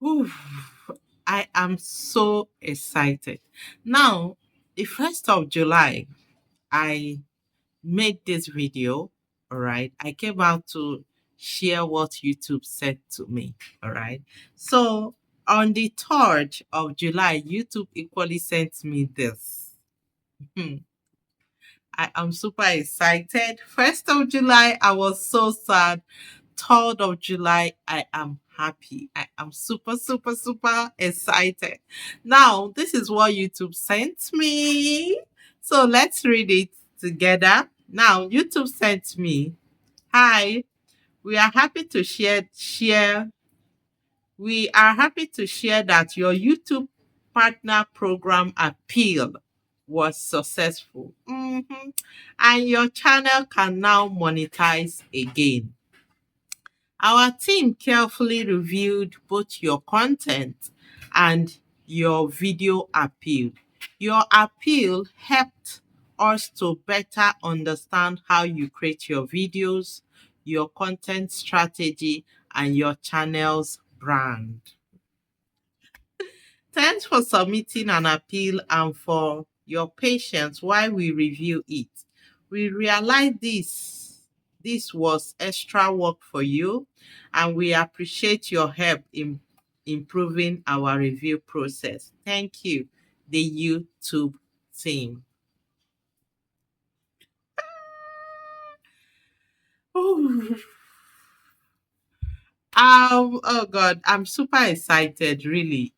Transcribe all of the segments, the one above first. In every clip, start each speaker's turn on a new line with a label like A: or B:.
A: Oof, I am so excited. Now, the 1st of July, I made this video. All right. I came out to share what YouTube said to me. All right. So, on the 3rd of July, YouTube equally sent me this. Hmm. I am super excited. 1st of July, I was so sad. 3rd of July, I am happy. I am super, super, super excited. Now, this is what YouTube sent me. So let's read it together. Now, YouTube sent me, hi, we are happy to share we are happy to share that your YouTube partner program appeal was successful. And your channel can now monetize again. Our team carefully reviewed both your content and your video appeal. Your appeal helped us to better understand how you create your videos, your content strategy, and your channel's brand. Thanks for submitting an appeal and for your patience while we review it. We realize this was extra work for you, and we appreciate your help in improving our review process. Thank you, the YouTube team. Oh God, I'm super excited, really.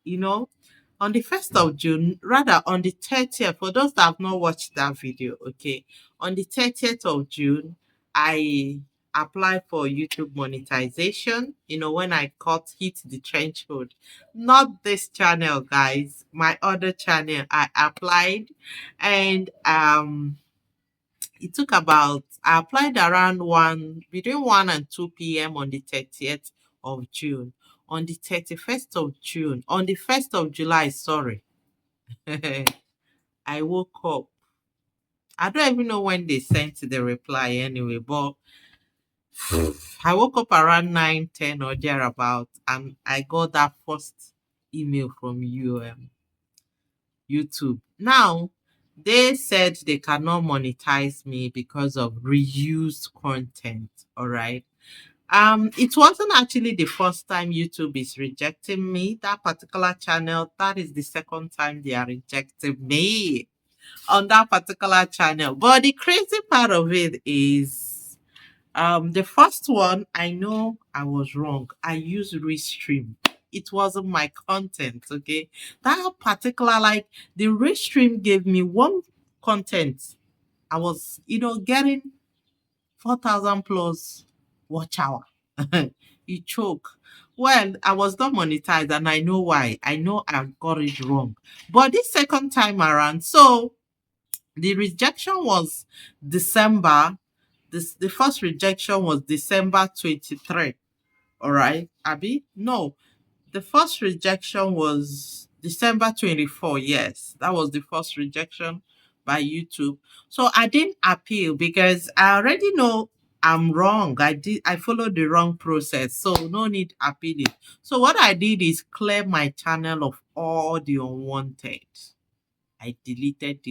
A: On the 1st of June, rather on the 30th, for those that have not watched that video, okay, on the 30th of June, I applied for YouTube monetization. When I hit the threshold, not this channel, guys, my other channel, I applied, and it took about, I applied around between 1 and 2 p.m. on the 30th of June. On the 31st of June, on the 1st of July, sorry, I woke up. I don't even know when they sent the reply anyway, but I woke up around 9, 10 or thereabout, and I got that first email from YouTube. Now, they said they cannot monetize me because of reused content. All right. It wasn't actually the first time YouTube is rejecting me. That particular channel, that is the second time they are rejecting me on that particular channel. But the crazy part of it is, the first one, I know I was wrong. I used Restream. It wasn't my content, okay? That particular, like, the Restream gave me one content. I was, getting 4,000 plus watch hour. You choke. Well, I was not monetized, and I know why. I know I got it wrong. But this second time around, so the rejection was December. The first rejection was December 23. All right, Abby? No, the first rejection was December 24. Yes, that was the first rejection by YouTube. So I didn't appeal because I already know I'm wrong. I followed the wrong process. So no need appealing. So what I did is clear my channel of all the unwanted. I deleted.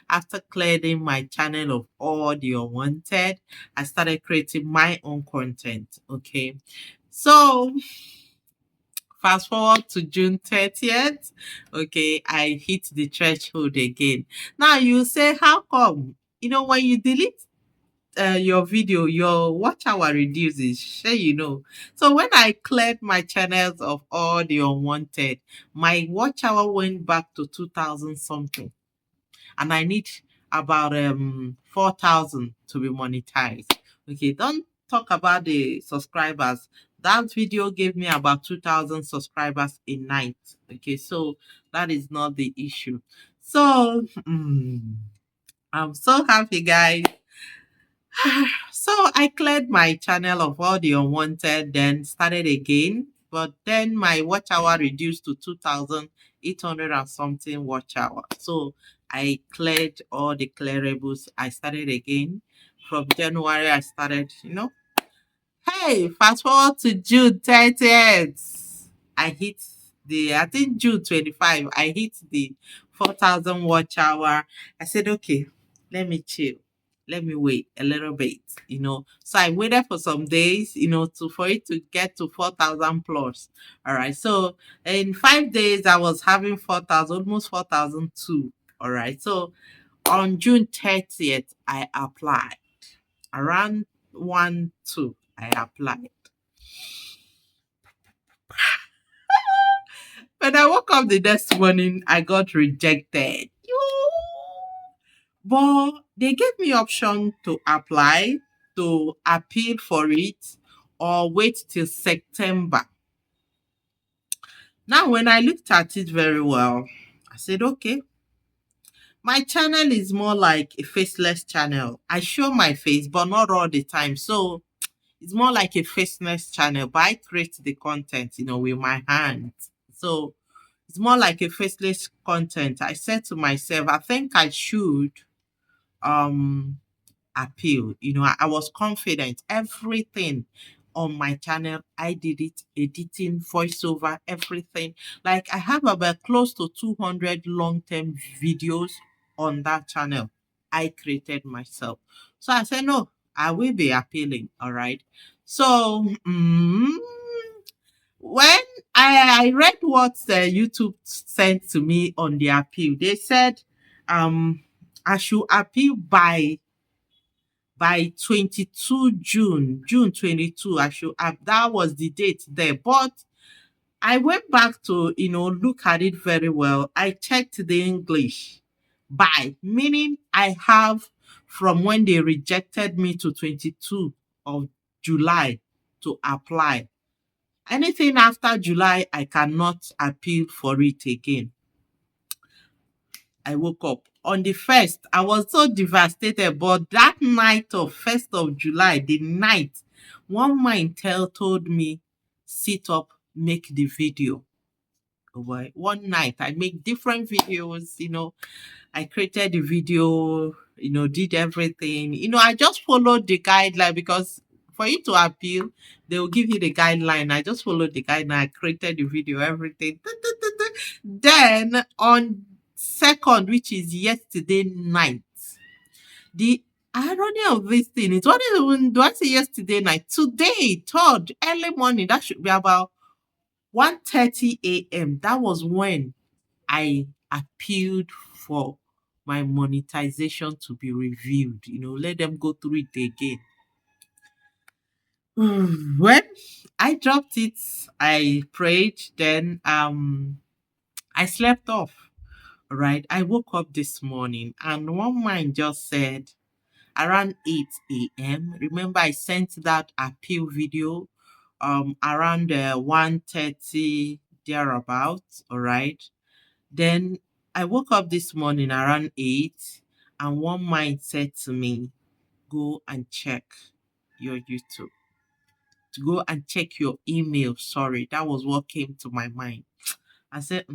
A: After clearing my channel of all the unwanted, I started creating my own content. Okay. So fast forward to June 30th. Okay, I hit the threshold again. Now you say, how come? When you delete your video, your watch hour reduces. Sure, So when I cleared my channels of all the unwanted, my watch hour went back to 2,000 something, and I need about 4,000 to be monetized. Okay, don't talk about the subscribers. That video gave me about 2,000 subscribers a night. Okay, so that is not the issue. So I'm so happy, guys. So I cleared my channel of all the unwanted, then started again. But then my watch hour reduced to 2,800 and something watch hour. So I cleared all the clearables. I started again. From January, I started, Hey, fast forward to June 30th. I hit I think June 25, I hit the 4,000 watch hour. I said, okay, let me chill. Let me wait a little bit. So I waited for some days, for it to get to 4,000 plus. All right. So in 5 days, I was having 4,000, almost 4,002. All right. So on June 30th, I applied around 1 2 I applied. When I woke up the next morning, I got rejected. But they gave me option to apply, to appeal for it, or wait till September. Now, when I looked at it very well, I said, okay, my channel is more like a faceless channel. I show my face, but not all the time. So it's more like a faceless channel, but I create the content, with my hands. So it's more like a faceless content. I said to myself, I think I should um appeal. I was confident. Everything on my channel, I did it, editing, voiceover, everything. Like I have about close to 200 long-term videos on that channel. I created myself. So I said, no, I will be appealing. All right. So when I read what YouTube sent to me on the appeal, they said I should appeal by 22 June 22. I should have that was the date there. But I went back to look at it very well. I checked the English by, meaning I have from when they rejected me to 22 of July to apply. Anything after July, I cannot appeal for it again. I woke up. On the 1st, I was so devastated. But that night of 1st of July, the night, one mind told me, sit up, make the video. Oh boy. One night, I make different videos. I created the video, did everything. I just followed the guideline because for you to appeal, they will give you the guideline. I just followed the guideline. I created the video, everything. Then on 2nd, which is yesterday night, the irony of this thing is what even do I say yesterday night? Today, 3rd, early morning, that should be about 1:30 a.m. That was when I appealed for my monetization to be reviewed. Let them go through it again. When I dropped it, I prayed, then I slept off. Right. I woke up this morning and one mind just said around 8 a.m. Remember, I sent that appeal video around 1:30 thereabouts. All right. Then I woke up this morning around 8 and one mind said to me, go and check your YouTube. To go and check your email. Sorry, that was what came to my mind. I said,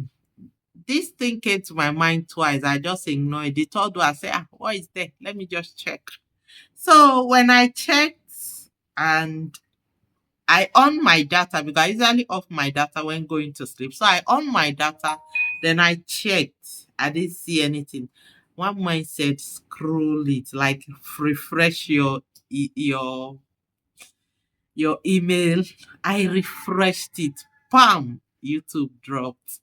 A: this thing came to my mind twice. I just ignored it. The third one, I said, what is there? Let me just check. So when I checked and I on my data because I usually off my data when going to sleep. So I on my data, then I checked. I didn't see anything. One mind said, scroll it, like refresh your email. I refreshed it. Bam! YouTube dropped.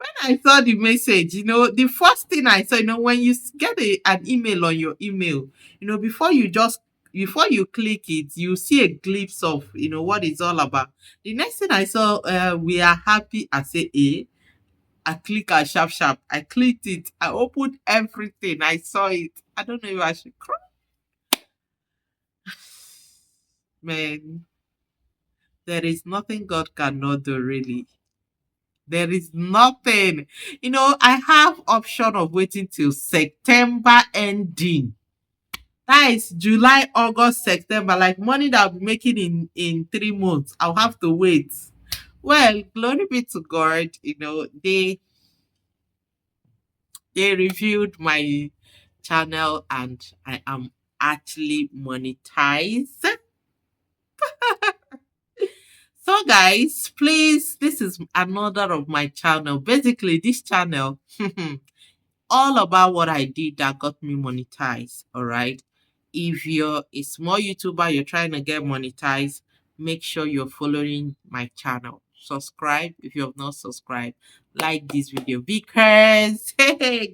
A: When I saw the message, the first thing I saw, when you get an email on your email, before you click it, you see a glimpse of, what it's all about. The next thing I saw, we are happy. I say, I click on sharp sharp. I clicked it. I opened everything. I saw it. I don't know if I should cry. Man, there is nothing God cannot do, really. There is nothing. I have option of waiting till September ending. That is July, August, September. Like money that I'll be making in 3 months. I'll have to wait. Well, glory be to God. They reviewed my channel and I am actually monetized. So, guys, please, this is another of my channel. Basically, this channel, all about what I did that got me monetized. All right. If you're a small YouTuber, you're trying to get monetized, make sure you're following my channel. Subscribe if you have not subscribed. Like this video because hey,